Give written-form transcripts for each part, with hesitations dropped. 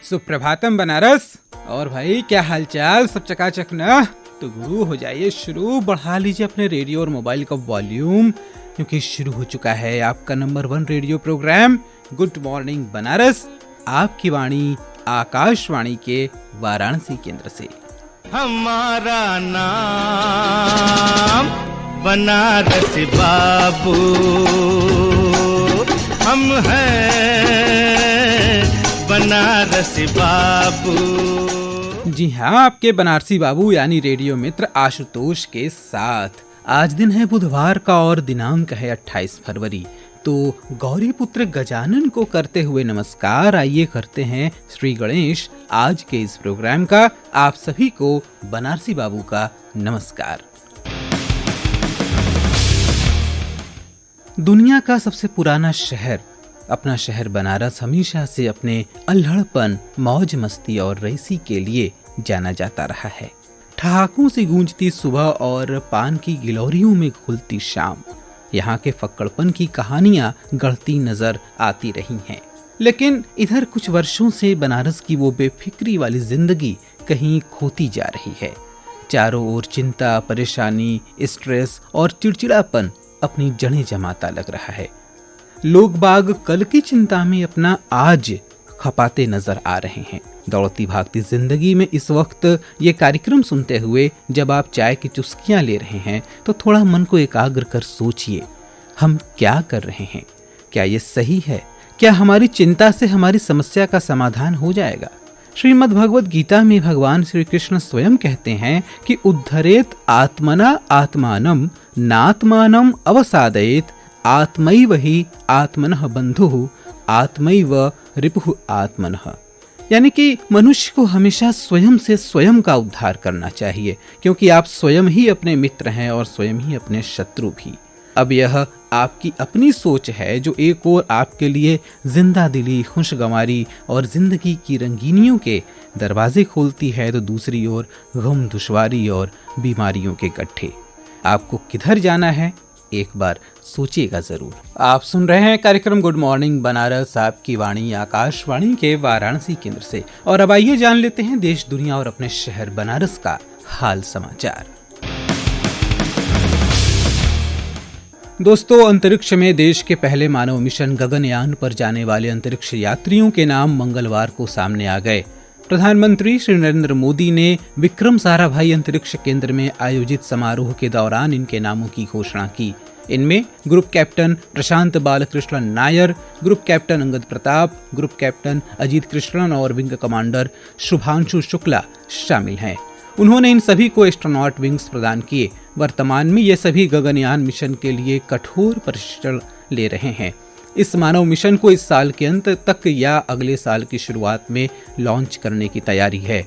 सुप्रभातम बनारस। और भाई क्या हालचाल, सब चकाचक ना? तो गुरु हो जाइए शुरू, बढ़ा लीजिए अपने रेडियो और मोबाइल का वॉल्यूम, क्योंकि शुरू हो चुका है आपका number 1 radio programme good morning Banaras, आपकी वाणी आकाशवाणी के वाराणसी केंद्र से। हमारा नाम बनारस बाबू, हम हैं बनारस बाबू। जी हाँ, आपके बनारसी बाबू यानी रेडियो मित्र आशुतोष के साथ। आज दिन है बुधवार का और दिनांक है 28 फरवरी। तो गौरी पुत्र गजानन को करते हुए नमस्कार। आइए करते हैं श्री गणेश आज के इस प्रोग्राम का। आप सभी को बनारसी बाबू का नमस्कार। दुनिया का सबसे पुराना शहर, अपना शहर बनारस हमेशा से अपने अल्हड़पन, मौज मस्ती और रईसी के लिए जाना जाता रहा है। ठहाकों से गूंजती सुबह और पान की गिलौरियों में घुलती शाम, यहाँ के फक्कड़पन की कहानियां गढ़ती नजर आती रही हैं। लेकिन इधर कुछ वर्षों से बनारस की वो बेफिक्री वाली जिंदगी कहीं खोती जा रही है। चारों ओर चिंता, परेशानी, स्ट्रेस और चिड़चिड़ापन अपनी जड़ें जमाता लग रहा है। लोग बाग कल की चिंता में अपना आज खपाते नजर आ रहे हैं। दौड़ती भागती जिंदगी में इस वक्त ये कार्यक्रम सुनते हुए जब आप चाय की चुस्कियां ले रहे हैं तो थोड़ा मन को एकाग्र कर सोचिए, हम क्या कर रहे हैं? क्या ये सही है? क्या हमारी चिंता से हमारी समस्या का समाधान हो जाएगा? श्रीमद् भगवद गीता में भगवान श्री कृष्ण स्वयं कहते हैं कि उद्धरेत आत्मना आत्मानम नात्मानम अवसादयेत आत्मैव ही आत्मनः बंधुः आत्मैव रिपुः आत्मनः। यानी कि मनुष्य को हमेशा स्वयं से स्वयं का उद्धार करना चाहिए, क्योंकि आप स्वयं ही अपने मित्र हैं और स्वयं ही अपने शत्रु भी। अब यह आपकी अपनी सोच है जो एक ओर आपके लिए जिंदा दिली, खुशगवारी और जिंदगी की रंगीनियों के दरवाजे खोलती है, तो दूसरी ओर गम, दुश्वारी और बीमारियों के गड्ढे। आपको किधर जाना है एक बार सोचिएगा जरूर। आप सुन रहे हैं कार्यक्रम गुड मॉर्निंग बनारस, आपकी वाणी आकाशवाणी के वाराणसी केंद्र से। और अब आइए जान लेते हैं देश, दुनिया और अपने शहर बनारस का हाल समाचार। दोस्तों, अंतरिक्ष में देश के पहले मानव मिशन गगनयान पर जाने वाले अंतरिक्ष यात्रियों के नाम मंगलवार को सामने आ गए। प्रधानमंत्री श्री नरेंद्र मोदी ने विक्रम साराभाई अंतरिक्ष केंद्र में आयोजित समारोह के दौरान इनके नामों की घोषणा की। इनमें group captain Prashant Balakrishnan Nair, group captain Angad Pratap, group captain Ajit Krishnan और विंग कमांडर शुभांशु शुक्ला शामिल हैं। उन्होंने इन सभी को एस्ट्रोनॉट विंग्स प्रदान किए। वर्तमान में ये सभी गगनयान मिशन के लिए कठोर प्रशिक्षण ले रहे हैं। इस मानव मिशन को इस साल के अंत तक या अगले साल की शुरुआत में लॉन्च करने की तैयारी है।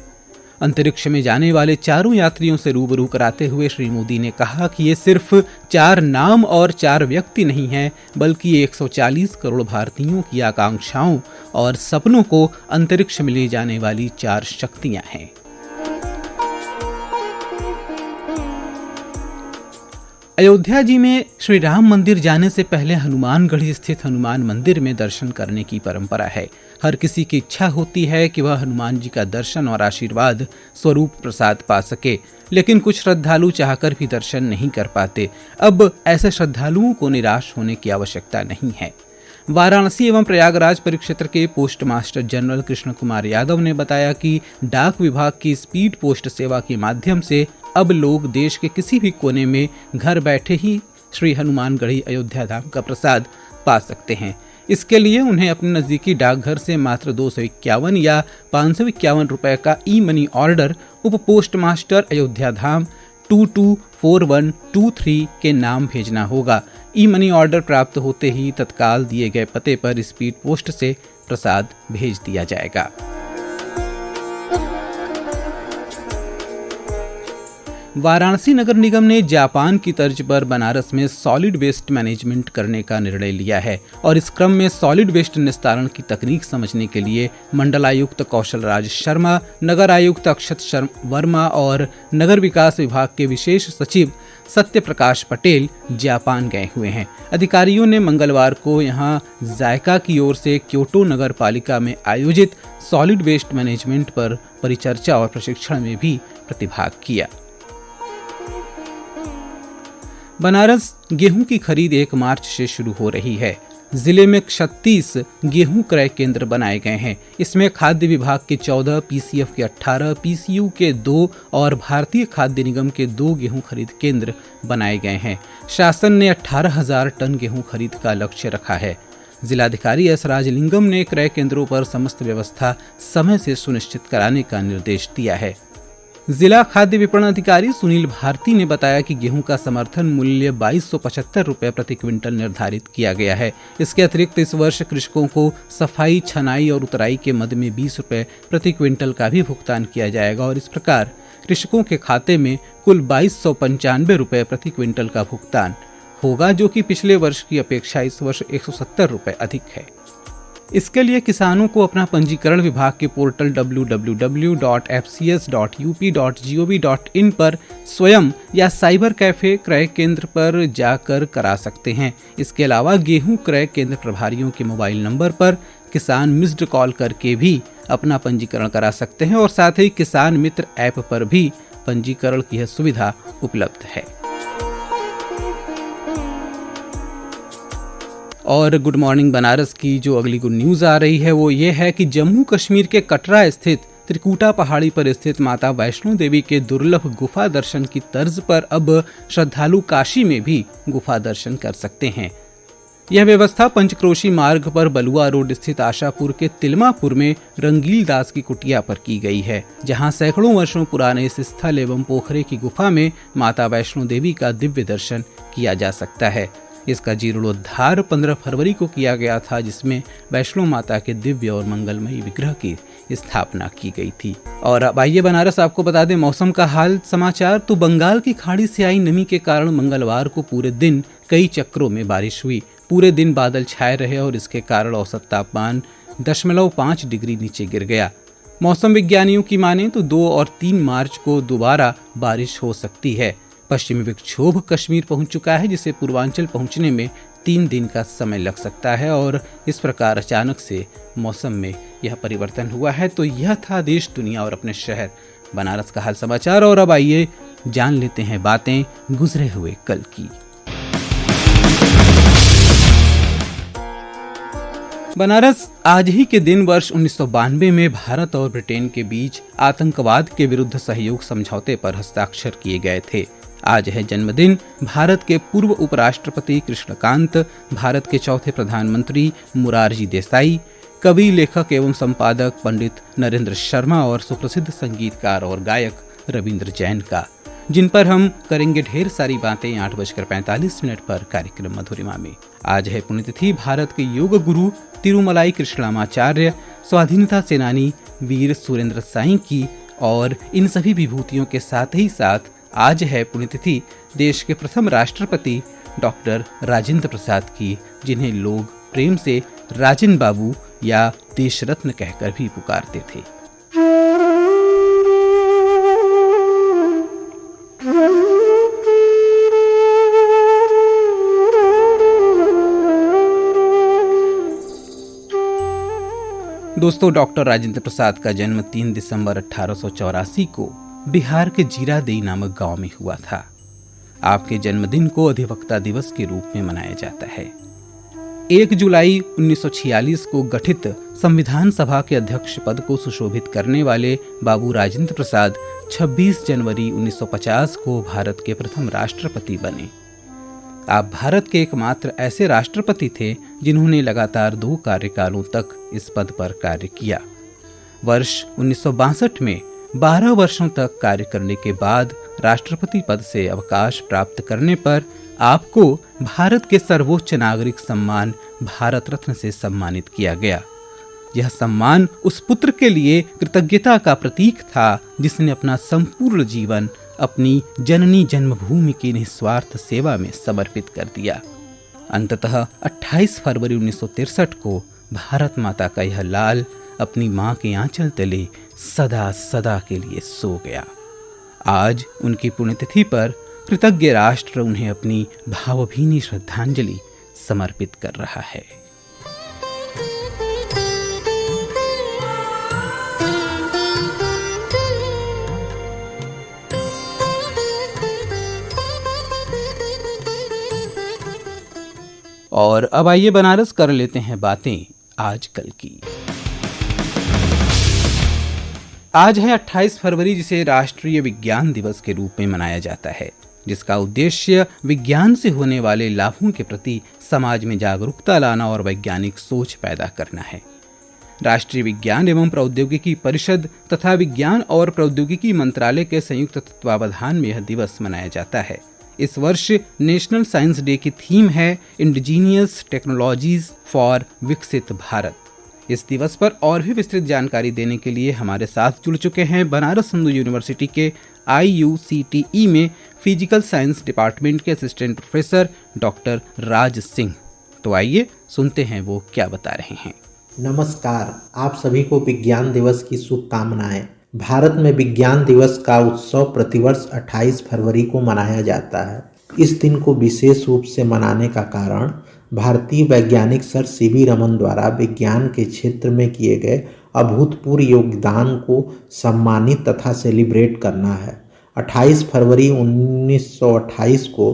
अंतरिक्ष में जाने वाले चारों यात्रियों से रूबरू कराते हुए श्री मोदी ने कहा कि ये सिर्फ 4 नाम और 4 व्यक्ति नहीं हैं, बल्कि 140 करोड़ भारतीयों की आकांक्षाओं और सपनों को अंतरिक्ष में ले जाने वाली 4 शक्तियां हैं। अयोध्या जी में श्री राम मंदिर जाने से पहले हनुमानगढ़ी स्थित हनुमान मंदिर में दर्शन करने की परंपरा है। हर किसी की इच्छा होती है कि वह हनुमान जी का दर्शन और आशीर्वाद स्वरूप प्रसाद पा सके, लेकिन कुछ श्रद्धालु चाहकर भी दर्शन नहीं कर पाते। अब ऐसे श्रद्धालुओं को निराश होने की आवश्यकता नहीं है। वाराणसी एवं प्रयागराज परिक्षेत्र के post master general Krishna Kumar Yadav ने बताया कि डाक विभाग की स्पीड पोस्ट सेवा के माध्यम से अब लोग देश के किसी भी कोने में घर बैठे ही श्री हनुमानगढ़ी अयोध्या धाम का प्रसाद पा सकते हैं। इसके लिए उन्हें अपने नजदीकी डाकघर से मात्र 251 या 551 रुपए का ई मनी ऑर्डर उप पोस्ट मास्टर अयोध्या धाम 224123 के नाम भेजना होगा। ई मनी ऑर्डर प्राप्त होते ही तत्काल दिए गए पते पर स्पीड पोस्ट से प्रसाद भेज दिया जाएगा। वाराणसी नगर निगम ने जापान की तर्ज पर बनारस में सॉलिड वेस्ट मैनेजमेंट करने का निर्णय लिया है और इस क्रम में सॉलिड वेस्ट निस्तारण की तकनीक समझने के लिए मंडलायुक्त कौशल राज शर्मा, नगर आयुक्त अक्षत वर्मा और नगर विकास विभाग के विशेष सचिव सत्य प्रकाश पटेल जापान गए हुए हैं। अधिकारियों ने मंगलवार को यहां जायका की ओर से क्योटो नगर पालिका में आयोजित सॉलिड वेस्ट मैनेजमेंट पर परिचर्चा और प्रशिक्षण में भी प्रतिभाग किया। बनारस गेहूं की खरीद 1 मार्च से शुरू हो रही है। जिले में 36 गेहूं क्रय केंद्र बनाए गए हैं। इसमें खाद्य विभाग के 14, पीसीएफ के 18, पीसीयू के 2 और भारतीय खाद्य निगम के 2 गेहूं खरीद केंद्र बनाए गए हैं। शासन ने 18,000 टन गेहूं खरीद का लक्ष्य रखा है। जिलाधिकारी एस राजलिंगम ने क्रय केंद्रों पर समस्त व्यवस्था समय से सुनिश्चित कराने का निर्देश दिया है। जिला खाद्य विपणन अधिकारी सुनील भारती ने बताया कि गेहूं का समर्थन मूल्य 2275 रुपये प्रति क्विंटल निर्धारित किया गया है। इसके अतिरिक्त इस वर्ष कृषकों को सफाई, छनाई और उतराई के मद में 20 रुपये प्रति क्विंटल का भी भुगतान किया जाएगा और इस प्रकार कृषकों के खाते में कुल 2295 रुपये प्रति क्विंटल का भुगतान होगा, जो कि पिछले वर्ष की अपेक्षा इस वर्ष 170 रुपये अधिक है। इसके लिए किसानों को अपना पंजीकरण विभाग के पोर्टल www.fcs.up.gov.in पर स्वयं या साइबर कैफे क्रय केंद्र पर जाकर करा सकते हैं। इसके अलावा गेहूं क्रय केंद्र प्रभारियों के मोबाइल नंबर पर किसान मिस्ड कॉल करके भी अपना पंजीकरण करा सकते हैं और साथ ही किसान मित्र ऐप पर भी पंजीकरण की यह सुविधा उपलब्ध है। और गुड मॉर्निंग बनारस की जो अगली गुड न्यूज़ आ रही है वो ये है कि जम्मू कश्मीर के कटरा स्थित त्रिकुटा पहाड़ी पर स्थित माता वैष्णो देवी के दुर्लभ गुफा दर्शन की तर्ज पर अब श्रद्धालु काशी में भी गुफा दर्शन कर सकते हैं। यह व्यवस्था पंचक्रोशी मार्ग पर बलुआ रोड स्थित आशापुर के तिलमापुर में रंगील दास की कुटिया पर की गई है, जहां सैकड़ों वर्षों पुराने इस स्थल एवं पोखरे की गुफा में माता वैष्णो देवी का दिव्य दर्शन किया जा सकता है। इसका जीर्णोद्धार 15 फरवरी को किया गया था, जिसमें वैष्णो माता के दिव्य और मंगलमयी विग्रह की स्थापना की गई थी। और अब आइए बनारस आपको बता दें मौसम का हाल समाचार। तो बंगाल की खाड़ी से आई नमी के कारण मंगलवार को पूरे दिन कई चक्रों में बारिश हुई। पूरे दिन बादल छाए रहे और इसके कारण औसत तापमान 0.5 डिग्री नीचे गिर गया। मौसम विज्ञानियों की माने तो 2 और 3 मार्च को दोबारा बारिश हो सकती है। पश्चिमी विक्षोभ कश्मीर पहुंच चुका है, जिसे पूर्वांचल पहुंचने में 3 दिन का समय लग सकता है और इस प्रकार अचानक से मौसम में यह परिवर्तन हुआ है। तो यह था देश, दुनिया और अपने शहर बनारस का हाल समाचार। और अब आइए जान लेते हैं बातें गुजरे हुए कल की। बनारस आज ही के दिन वर्ष 1992 में भारत और ब्रिटेन के बीच आतंकवाद के विरुद्ध सहयोग समझौते पर हस्ताक्षर किए गए थे। आज है जन्मदिन भारत के पूर्व उपराष्ट्रपति कृष्णकांत, भारत के चौथे प्रधानमंत्री मोरारजी देसाई, कवि, लेखक एवं संपादक पंडित नरेंद्र शर्मा और सुप्रसिद्ध संगीतकार और गायक रविंद्र जैन का, जिन पर हम करेंगे ढेर सारी बातें 8:45 पर कार्यक्रम मधुरिमा में। आज है पुण्यतिथि भारत के योग गुरु तिरुमलाई कृष्णामाचार्य, स्वाधीनता सेनानी वीर सुरेंद्र साई की। और इन सभी विभूतियों के साथ ही साथ आज है पुण्यतिथि देश के प्रथम राष्ट्रपति डॉक्टर राजेंद्र प्रसाद की, जिन्हें लोग प्रेम से राजन बाबू या देश रत्न कहकर भी पुकारते थे। दोस्तों, डॉक्टर राजेंद्र प्रसाद का जन्म 3 दिसंबर 1884 को बिहार के जीरादेई नामक गांव में हुआ था। आपके जन्मदिन को अधिवक्ता दिवस के रूप में मनाया जाता है। 1 जुलाई 1946 को गठित संविधान सभा के अध्यक्ष पद को सुशोभित करने वाले बाबू राजेंद्र प्रसाद 26 जनवरी 1950 को भारत के प्रथम राष्ट्रपति बने। आप भारत के एकमात्र ऐसे राष्ट्रपति थे जिन्होंने लगातार 2 कार्यकालों तक इस पद पर कार्य किया। वर्ष 1962 में 12 वर्षों तक कार्य करने के बाद राष्ट्रपति पद से अवकाश प्राप्त करने पर आपको भारत के सर्वोच्च नागरिक सम्मान भारत रत्न से सम्मानित किया गया। यह सम्मान उस पुत्र के लिए कृतज्ञता का प्रतीक था जिसने अपना संपूर्ण जीवन अपनी जननी जन्मभूमि की निस्वार्थ सेवा में समर्पित कर दिया। अंततः 28 फरवरी 1963 को भारत माता का यह लाल अपनी मां के आंचल तले सदा सदा के लिए सो गया। आज उनकी पुण्यतिथि पर कृतज्ञ राष्ट्र उन्हें अपनी भावभीनी श्रद्धांजलि समर्पित कर रहा है। और अब आइए बनारस कर लेते हैं बातें आजकल की। आज है 28 फरवरी, जिसे राष्ट्रीय विज्ञान दिवस के रूप में मनाया जाता है, जिसका उद्देश्य विज्ञान से होने वाले लाभों के प्रति समाज में जागरूकता लाना और वैज्ञानिक सोच पैदा करना है। राष्ट्रीय विज्ञान एवं प्रौद्योगिकी परिषद तथा विज्ञान और प्रौद्योगिकी मंत्रालय के संयुक्त तत्वावधान में यह दिवस मनाया जाता है। इस वर्ष नेशनल साइंस डे की थीम है इंडिजीनियस टेक्नोलॉजीज फॉर विकसित भारत। इस दिवस पर और भी विस्तृत जानकारी देने के लिए हमारे साथ जुड़ चुके हैं बनारस हिंदू यूनिवर्सिटी के IUCTE में फिजिकल साइंस डिपार्टमेंट के assistant professor doctor Raj Singh. तो आइए सुनते हैं वो क्या बता रहे हैं। नमस्कार, आप सभी को विज्ञान दिवस की शुभकामनाएं। भारत में विज्ञान दिवस का उत्सव प्रतिवर्ष 28 फरवरी को मनाया जाता है। इस दिन को विशेष रूप से मनाने का कारण भारतीय वैज्ञानिक सर CV रमन द्वारा विज्ञान के क्षेत्र में किए गए अभूतपूर्व योगदान को सम्मानित तथा सेलिब्रेट करना है। 28 फरवरी 1928 को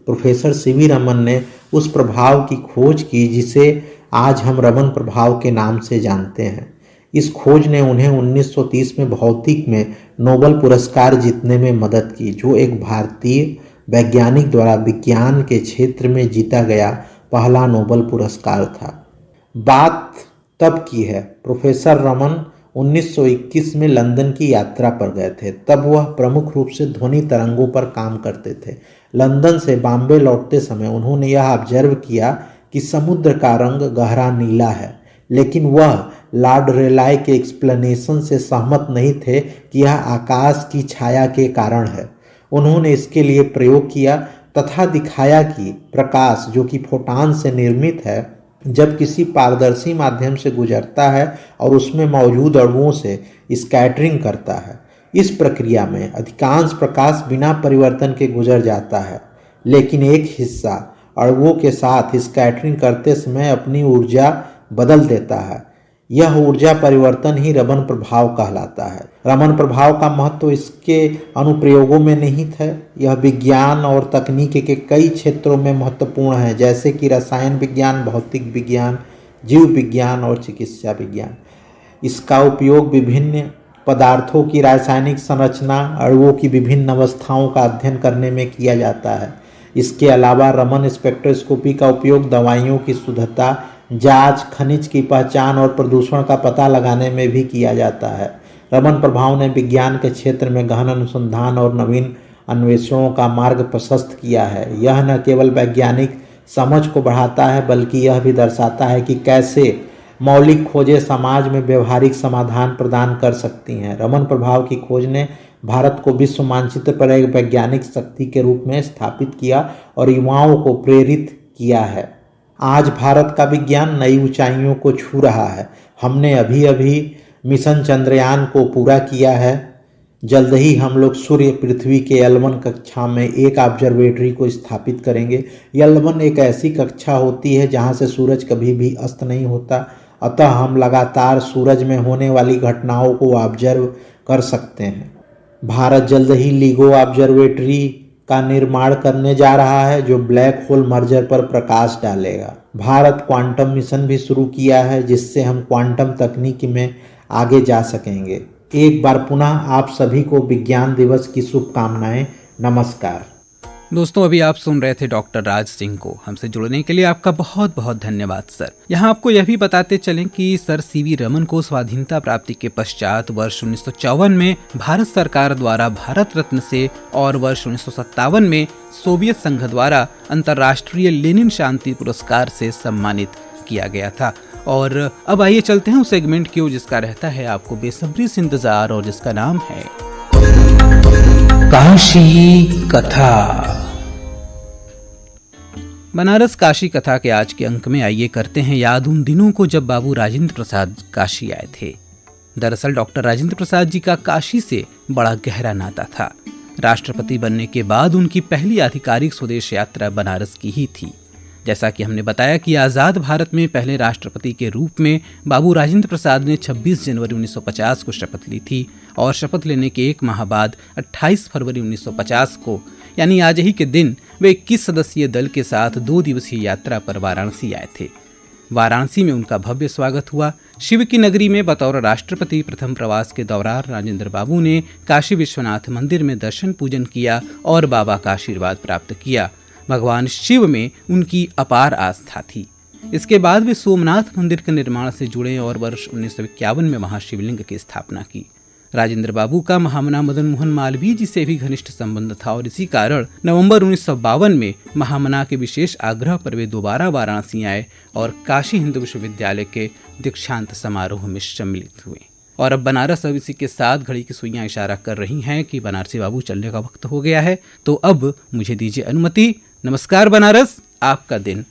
प्रोफेसर CV रमन ने उस प्रभाव की खोज की जिसे आज हम रमन प्रभाव के नाम से जानते हैं। इस खोज ने उन्हें 1930 में भौतिक में नोबेल पुरस्कार जीतने में मदद की, जो एक भारतीय वैज्ञानिक द्वारा विज्ञान के क्षेत्र में जीता गया पहला नोबेल पुरस्कार था। बात तब की है, प्रोफेसर रमन 1921 में लंदन की यात्रा पर गए थे। तब वह प्रमुख रूप से ध्वनि तरंगों पर काम करते थे। लंदन से बॉम्बे लौटते समय उन्होंने यह ऑब्जर्व किया कि समुद्र का रंग गहरा नीला है, लेकिन वह लॉर्ड रेलाय के एक्सप्लेनेशन से सहमत नहीं थे कि यह आकाश की छाया के कारण है। उन्होंने इसके लिए प्रयोग किया तथा दिखाया कि प्रकाश, जो कि फोटॉन से निर्मित है, जब किसी पारदर्शी माध्यम से गुजरता है और उसमें मौजूद अणुओं से स्कैटरिंग करता है, इस प्रक्रिया में अधिकांश प्रकाश बिना परिवर्तन के गुजर जाता है, लेकिन एक हिस्सा अणुओं के साथ स्कैटरिंग करते समय अपनी ऊर्जा बदल देता है। यह ऊर्जा परिवर्तन ही रमन प्रभाव कहलाता है। रमन प्रभाव का महत्व इसके अनुप्रयोगों में निहित है। यह विज्ञान और तकनीक के कई क्षेत्रों में महत्वपूर्ण है, जैसे कि रसायन विज्ञान, भौतिक विज्ञान, जीव विज्ञान और चिकित्सा विज्ञान। इसका उपयोग विभिन्न पदार्थों की रासायनिक संरचना, अणुओं की विभिन्न अवस्थाओं का अध्ययन करने में किया जाता है। इसके अलावा रमन स्पेक्ट्रोस्कोपी का उपयोग दवाइयों की शुद्धता, जांच, खनिज की पहचान और प्रदूषण का पता लगाने में भी किया जाता है। रमन प्रभाव ने विज्ञान के क्षेत्र में गहन अनुसंधान और नवीन अन्वेषणों का मार्ग प्रशस्त किया है। यह न केवल वैज्ञानिक समझ को बढ़ाता है, बल्कि यह भी दर्शाता है कि कैसे मौलिक खोजें समाज में व्यवहारिक समाधान प्रदान कर सकती हैं। रमन प्रभाव की खोज ने भारत को विश्व मानचित्र पर एक वैज्ञानिक शक्ति के रूप में स्थापित किया और युवाओं को प्रेरित किया है। आज भारत का विज्ञान नई ऊंचाइयों को छू रहा है। हमने अभी मिशन चंद्रयान को पूरा किया है। जल्द ही हम लोग सूर्य पृथ्वी के L1 कक्षा में एक ऑब्जर्वेटरी को स्थापित करेंगे। L1 एक ऐसी कक्षा होती है जहां से सूरज कभी भी अस्त नहीं होता, अतः हम लगातार सूरज में होने वाली घटनाओं को ऑब्जर्व कर सकते हैं। भारत जल्द ही LIGO ऑब्जर्वेटरी का निर्माण करने जा रहा है, जो ब्लैक होल मर्जर पर प्रकाश डालेगा। भारत क्वांटम मिशन भी शुरू किया है, जिससे हम क्वांटम तकनीक में आगे जा सकेंगे। एक बार पुनः आप सभी को विज्ञान दिवस की शुभकामनाएं। नमस्कार दोस्तों, अभी आप सुन रहे थे डॉक्टर राज सिंह को। हमसे जुड़ने के लिए आपका बहुत बहुत धन्यवाद सर। यहाँ आपको यह भी बताते चलें कि सर CV रमन को स्वाधीनता प्राप्ति के पश्चात वर्ष 1954 में भारत सरकार द्वारा भारत रत्न से और वर्ष 1957 में सोवियत संघ द्वारा अंतर्राष्ट्रीय लेनिन शांति पुरस्कार से सम्मानित किया गया था। और अब आइए चलते हैं उस सेगमेंट की ओर जिसका रहता है आपको बेसब्री से इंतजार और जिसका नाम है काशी कथा। बनारस काशी कथा के आज के अंक में आइए करते हैं याद उन दिनों को जब बाबू राजेंद्र प्रसाद काशी आए थे। दरअसल डॉक्टर राजेंद्र प्रसाद जी का काशी से बड़ा गहरा नाता था। राष्ट्रपति बनने के बाद उनकी पहली आधिकारिक स्वदेश यात्रा बनारस की ही थी। जैसा कि हमने बताया कि आज़ाद भारत में पहले राष्ट्रपति के रूप में बाबू राजेंद्र प्रसाद ने 26 जनवरी 1950 को शपथ ली थी और शपथ लेने के एक माह बाद 28 फरवरी 1950 को यानी आज ही के दिन वे 21 सदस्यीय दल के साथ 2 दिवसीय यात्रा पर वाराणसी आए थे। वाराणसी में उनका भव्य स्वागत हुआ। शिव की नगरी में बतौर राष्ट्रपति प्रथम प्रवास के दौरान राजेंद्र बाबू ने काशी विश्वनाथ मंदिर में दर्शन पूजन किया और बाबा का आशीर्वाद प्राप्त किया। भगवान शिव में उनकी अपार आस्था थी। इसके बाद वे सोमनाथ मंदिर के निर्माण से जुड़े और वर्ष 1951 में वहां शिवलिंग की स्थापना की। राजेंद्र बाबू का महामना मदन मोहन मालवीय जी से भी घनिष्ठ संबंध था और इसी कारण नवंबर 1952 में महामना के विशेष आग्रह पर वे दोबारा वाराणसी आए और काशी हिंदू विश्वविद्यालय के दीक्षांत समारोह में सम्मिलित हुए। और अब बनारस अब इसी के साथ घड़ी की सुइयां इशारा कर रही हैं कि बनारसी बाबू चलने का वक्त हो गया है। तो अब मुझे दीजिए अनुमति। नमस्कार बनारस, आपका दिन